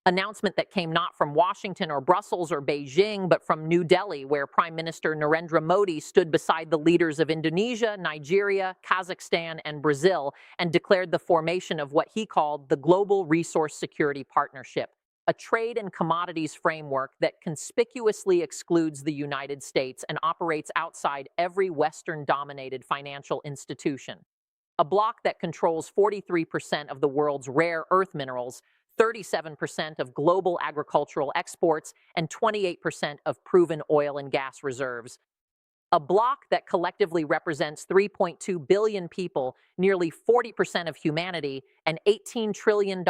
Announcement that came not from Washington or Brussels or Beijing, but from New Delhi, where Prime Minister Narendra Modi stood beside the leaders of Indonesia, Nigeria, Kazakhstan, and Brazil and declared the formation of what he called the Global Resource Security Partnership, a trade and commodities framework that conspicuously excludes the United States and operates outside every Western-dominated financial institution. A bloc that controls 43% of the world's rare earth minerals, 37% of global agricultural exports, and 28% of proven oil and gas reserves. A bloc that collectively represents 3.2 billion people, nearly 40% of humanity, and $18 trillion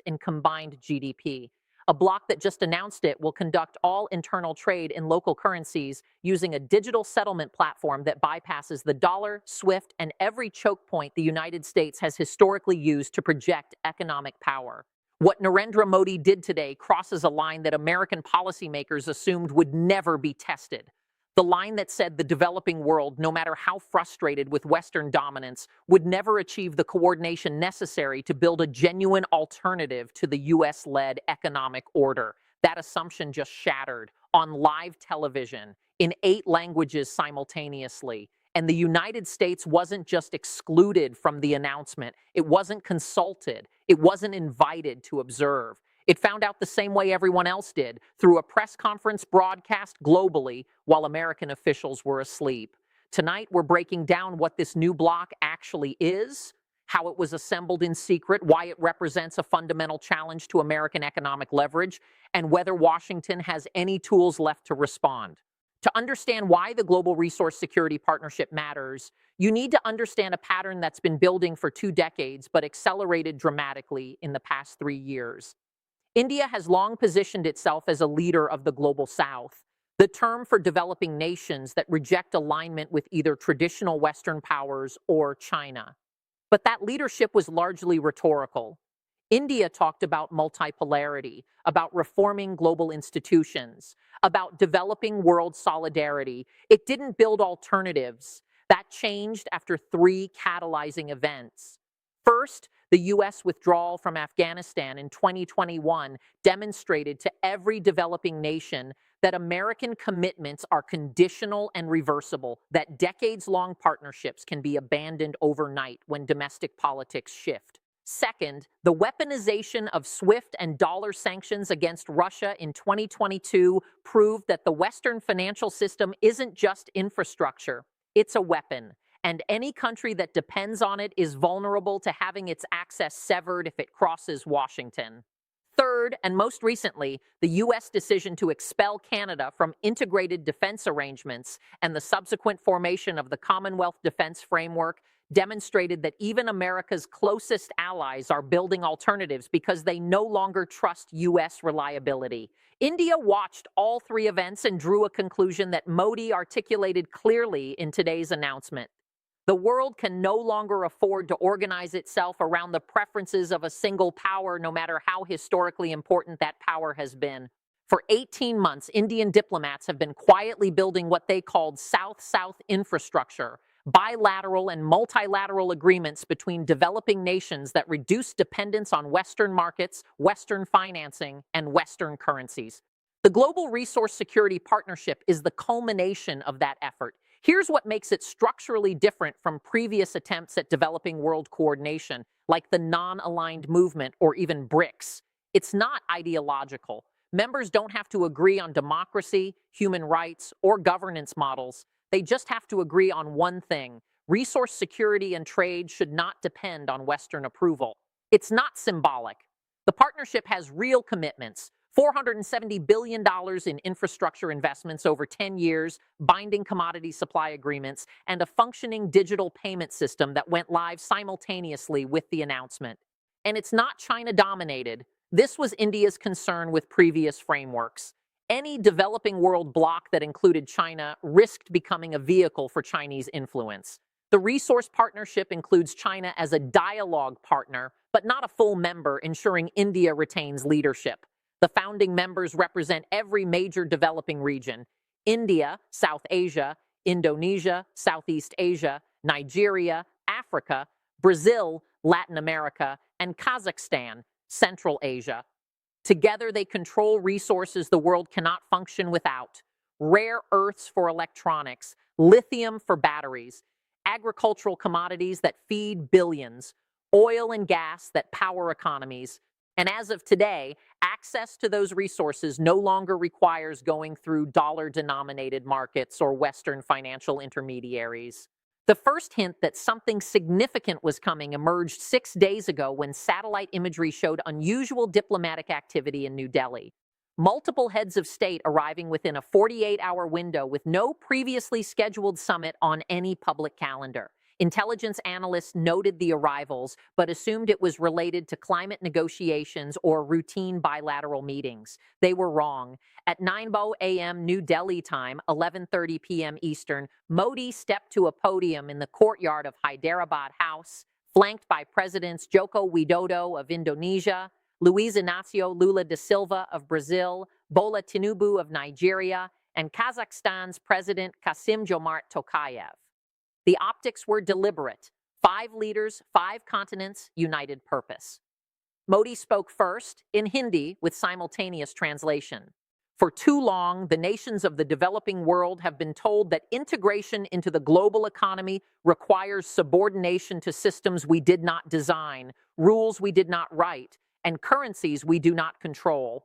in combined GDP. A bloc that just announced it will conduct all internal trade in local currencies using a digital settlement platform that bypasses the dollar, SWIFT, and every choke point the United States has historically used to project economic power. What Narendra Modi did today crosses a line that American policymakers assumed would never be tested. The line that said the developing world, no matter how frustrated with Western dominance, would never achieve the coordination necessary to build a genuine alternative to the US-led economic order. That assumption just shattered on live television in 8 languages simultaneously. And the United States wasn't just excluded from the announcement. It wasn't consulted. It wasn't invited to observe. It found out the same way everyone else did, through a press conference broadcast globally while American officials were asleep. Tonight, we're breaking down what this new bloc actually is, how it was assembled in secret, why it represents a fundamental challenge to American economic leverage, and whether Washington has any tools left to respond. To understand why the Global Resource Security Partnership matters, you need to understand a pattern that's been building for 2 decades but accelerated dramatically in the past 3 years. India has long positioned itself as a leader of the Global South, the term for developing nations that reject alignment with either traditional Western powers or China. But that leadership was largely rhetorical. India talked about multipolarity, about reforming global institutions, about developing world solidarity. It didn't build alternatives. That changed after 3 catalyzing events. First, the U.S. withdrawal from Afghanistan in 2021 demonstrated to every developing nation that American commitments are conditional and reversible, that decades-long partnerships can be abandoned overnight when domestic politics shift. Second, the weaponization of SWIFT and dollar sanctions against Russia in 2022 proved that the Western financial system isn't just infrastructure, it's a weapon. And any country that depends on it is vulnerable to having its access severed if it crosses Washington. Third, and most recently, the U.S. decision to expel Canada from integrated defense arrangements and the subsequent formation of the Commonwealth Defense Framework demonstrated that even America's closest allies are building alternatives because they no longer trust U.S. reliability. India watched all 3 events and drew a conclusion that Modi articulated clearly in today's announcement. The world can no longer afford to organize itself around the preferences of a single power, no matter how historically important that power has been. For 18 months, Indian diplomats have been quietly building what they called South-South infrastructure, bilateral and multilateral agreements between developing nations that reduce dependence on Western markets, Western financing, and Western currencies. The Global Resource Security Partnership is the culmination of that effort. Here's what makes it structurally different from previous attempts at developing world coordination, like the non-aligned movement or even BRICS. It's not ideological. Members don't have to agree on democracy, human rights, or governance models. They just have to agree on one thing: resource security and trade should not depend on Western approval. It's not symbolic. The partnership has real commitments: $470 billion in infrastructure investments over 10 years, binding commodity supply agreements, and a functioning digital payment system that went live simultaneously with the announcement. And it's not China-dominated. This was India's concern with previous frameworks. Any developing world bloc that included China risked becoming a vehicle for Chinese influence. The resource partnership includes China as a dialogue partner, but not a full member, ensuring India retains leadership. The founding members represent every major developing region: India, South Asia; Indonesia, Southeast Asia; Nigeria, Africa; Brazil, Latin America; and Kazakhstan, Central Asia. Together, they control resources the world cannot function without: rare earths for electronics, lithium for batteries, agricultural commodities that feed billions, oil and gas that power economies. And as of today, access to those resources no longer requires going through dollar-denominated markets or Western financial intermediaries. The first hint that something significant was coming emerged 6 days ago when satellite imagery showed unusual diplomatic activity in New Delhi. Multiple heads of state arriving within a 48-hour window with no previously scheduled summit on any public calendar. Intelligence analysts noted the arrivals, but assumed it was related to climate negotiations or routine bilateral meetings. They were wrong. At 9:00 a.m. New Delhi time, 11:30 p.m. Eastern, Modi stepped to a podium in the courtyard of Hyderabad House, flanked by Presidents Joko Widodo of Indonesia, Luiz Inácio Lula da Silva of Brazil, Bola Tinubu of Nigeria, and Kazakhstan's President Kassym-Jomart Tokayev. The optics were deliberate: 5 leaders, 5 continents, united purpose. Modi spoke first, in Hindi with simultaneous translation. For too long, the nations of the developing world have been told that integration into the global economy requires subordination to systems we did not design, rules we did not write, and currencies we do not control.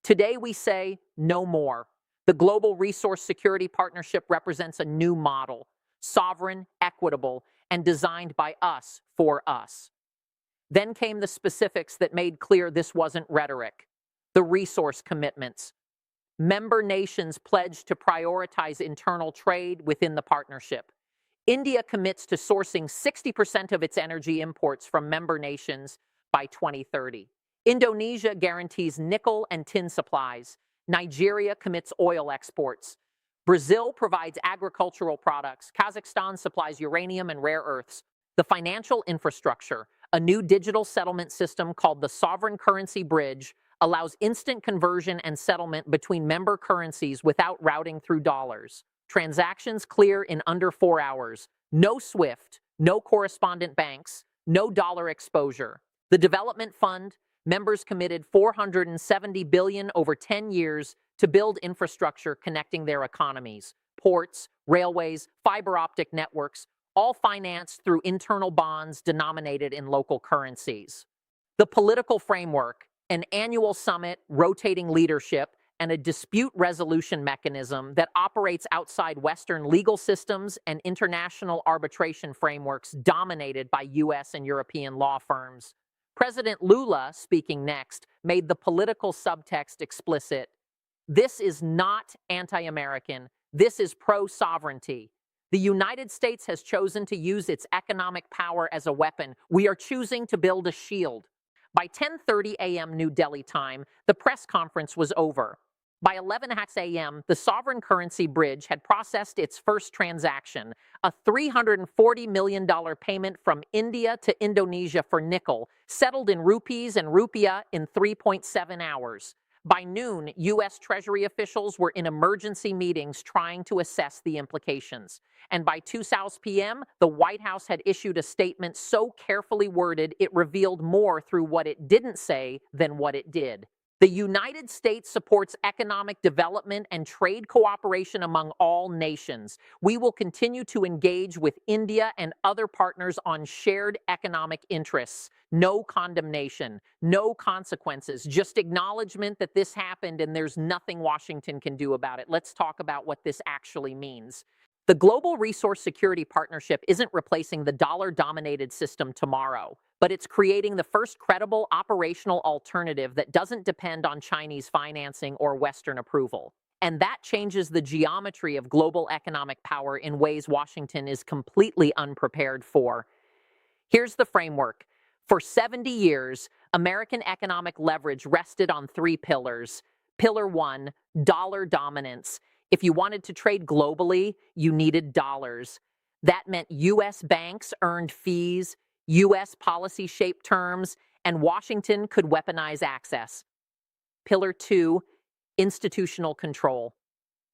Today we say, no more. The Global Resource Security Partnership represents a new model: sovereign, equitable, and designed by us for us. Then came the specifics that made clear this wasn't rhetoric: the resource commitments. Member nations pledged to prioritize internal trade within the partnership. India commits to sourcing 60% of its energy imports from member nations by 2030. Indonesia guarantees nickel and tin supplies. Nigeria commits oil exports. Brazil provides agricultural products. Kazakhstan supplies uranium and rare earths. The financial infrastructure, a new digital settlement system called the Sovereign Currency Bridge, allows instant conversion and settlement between member currencies without routing through dollars. Transactions clear in under 4 hours. No SWIFT, no correspondent banks, no dollar exposure. The development fund, members committed $470 billion over 10 years to build infrastructure connecting their economies: ports, railways, fiber optic networks, all financed through internal bonds denominated in local currencies. The political framework: an annual summit, rotating leadership, and a dispute resolution mechanism that operates outside Western legal systems and international arbitration frameworks dominated by U.S. and European law firms. President Lula, speaking next, made the political subtext explicit. This is not anti-American. This is pro-sovereignty. The United States has chosen to use its economic power as a weapon. We are choosing to build a shield. By 10:30 a.m. New Delhi time, the press conference was over. By 11 a.m., the Sovereign Currency Bridge had processed its first transaction, a $340 million payment from India to Indonesia for nickel, settled in rupees and rupiah in 3.7 hours. By noon, U.S. Treasury officials were in emergency meetings trying to assess the implications. And by 2 p.m., the White House had issued a statement so carefully worded it revealed more through what it didn't say than what it did. The United States supports economic development and trade cooperation among all nations. We will continue to engage with India and other partners on shared economic interests. No condemnation, no consequences, just acknowledgement that this happened and there's nothing Washington can do about it. Let's talk about what this actually means. The Global Resource Security Partnership isn't replacing the dollar-dominated system tomorrow, but it's creating the first credible operational alternative that doesn't depend on Chinese financing or Western approval. And that changes the geometry of global economic power in ways Washington is completely unprepared for. Here's the framework. For 70 years, American economic leverage rested on 3 pillars. Pillar 1, dollar dominance. If you wanted to trade globally, you needed dollars. That meant U.S. banks earned fees, U.S. policy shaped terms, and Washington could weaponize access. Pillar 2, institutional control.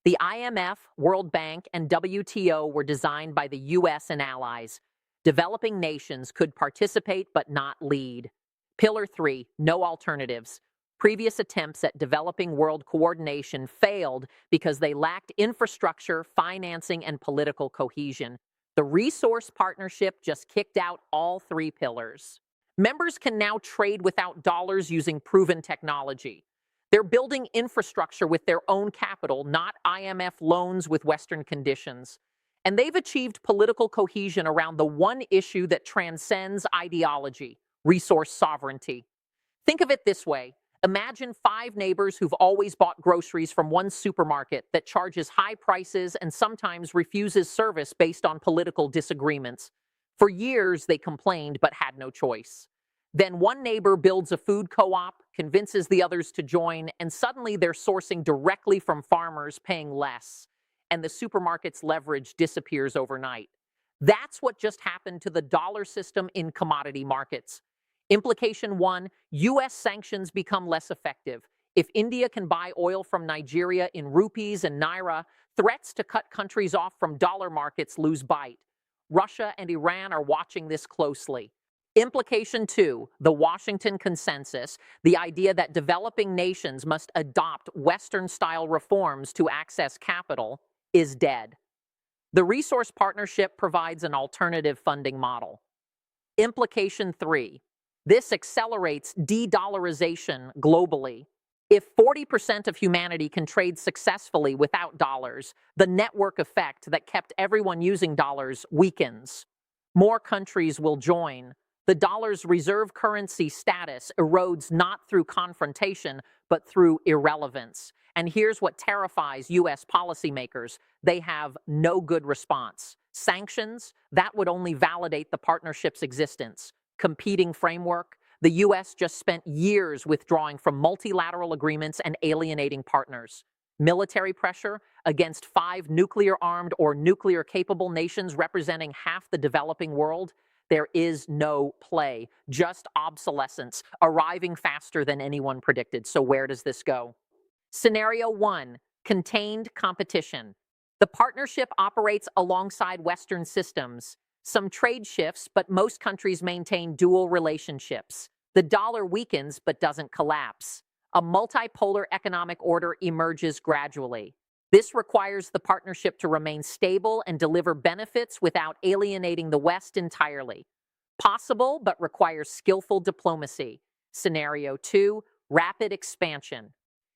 The IMF, World Bank, and WTO were designed by the U.S. and allies. Developing nations could participate but not lead. Pillar 3, no alternatives. Previous attempts at developing world coordination failed because they lacked infrastructure, financing, and political cohesion. The resource partnership just kicked out all three pillars. Members can now trade without dollars using proven technology. They're building infrastructure with their own capital, not IMF loans with Western conditions. And they've achieved political cohesion around the one issue that transcends ideology: resource sovereignty. Think of it this way. Imagine five neighbors who've always bought groceries from one supermarket that charges high prices and sometimes refuses service based on political disagreements. For years, they complained but had no choice. Then one neighbor builds a food co-op, convinces the others to join, and suddenly they're sourcing directly from farmers, paying less. And the supermarket's leverage disappears overnight. That's what just happened to the dollar system in commodity markets. Implication one: U.S. sanctions become less effective. If India can buy oil from Nigeria in rupees and naira, threats to cut countries off from dollar markets lose bite. Russia and Iran are watching this closely. Implication two: the Washington Consensus, the idea that developing nations must adopt Western-style reforms to access capital, is dead. The resource partnership provides an alternative funding model. Implication three: this accelerates de-dollarization globally. If 40% of humanity can trade successfully without dollars, the network effect that kept everyone using dollars weakens. More countries will join. The dollar's reserve currency status erodes not through confrontation, but through irrelevance. And here's what terrifies U.S. policymakers: they have no good response. Sanctions? That would only validate the partnership's existence. Competing framework? The U.S. just spent years withdrawing from multilateral agreements and alienating partners. Military pressure against five nuclear-armed or nuclear-capable nations representing half the developing world? There is no play, just obsolescence, arriving faster than anyone predicted. So where does this go? Scenario one: contained competition. The partnership operates alongside Western systems. Some trade shifts, but most countries maintain dual relationships. The dollar weakens, but doesn't collapse. A multipolar economic order emerges gradually. This requires the partnership to remain stable and deliver benefits without alienating the West entirely. Possible, but requires skillful diplomacy. Scenario two: rapid expansion.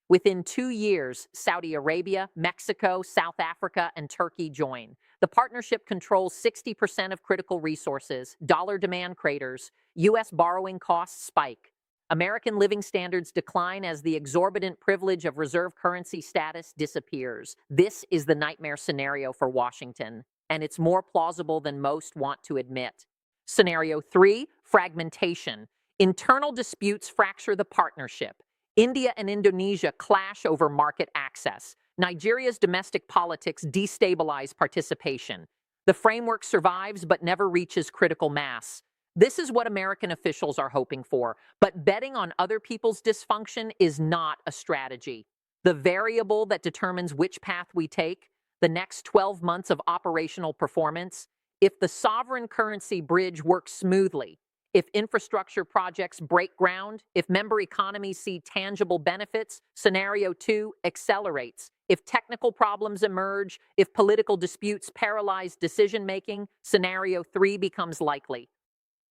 Within 2 years, Saudi Arabia, Mexico, South Africa, and Turkey join. The partnership controls 60% of critical resources, dollar demand craters, U.S. borrowing costs spike. American living standards decline as the exorbitant privilege of reserve currency status disappears. This is the nightmare scenario for Washington, and it's more plausible than most want to admit. Scenario three: fragmentation. Internal disputes fracture the partnership. India and Indonesia clash over market access. Nigeria's domestic politics destabilize participation. The framework survives but never reaches critical mass. This is what American officials are hoping for, but betting on other people's dysfunction is not a strategy. The variable that determines which path we take, the next 12 months of operational performance, if the sovereign currency bridge works smoothly, if infrastructure projects break ground, if member economies see tangible benefits, scenario two accelerates. If technical problems emerge, if political disputes paralyze decision-making, scenario three becomes likely.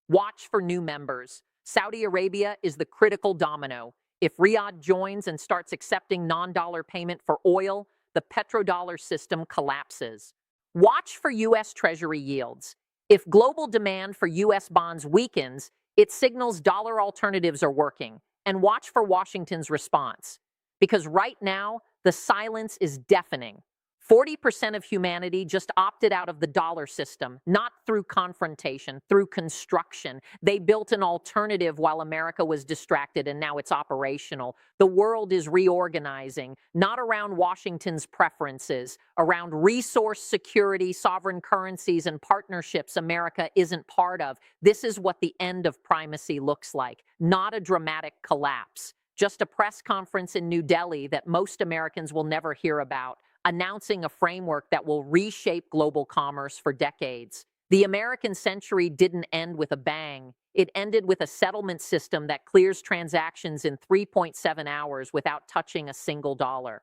Watch for new members. Saudi Arabia is the critical domino. If Riyadh joins and starts accepting non-dollar payment for oil, the petrodollar system collapses. Watch for U.S. Treasury yields. If global demand for U.S. bonds weakens, it signals dollar alternatives are working. And watch for Washington's response. Because right now, the silence is deafening. 40% of humanity just opted out of the dollar system, not through confrontation, through construction. They built an alternative while America was distracted, and now it's operational. The world is reorganizing, not around Washington's preferences, around resource security, sovereign currencies, and partnerships America isn't part of. This is what the end of primacy looks like, not a dramatic collapse. Just a press conference in New Delhi that most Americans will never hear about, announcing a framework that will reshape global commerce for decades. The American century didn't end with a bang. It ended with a settlement system that clears transactions in 3.7 hours without touching a single dollar.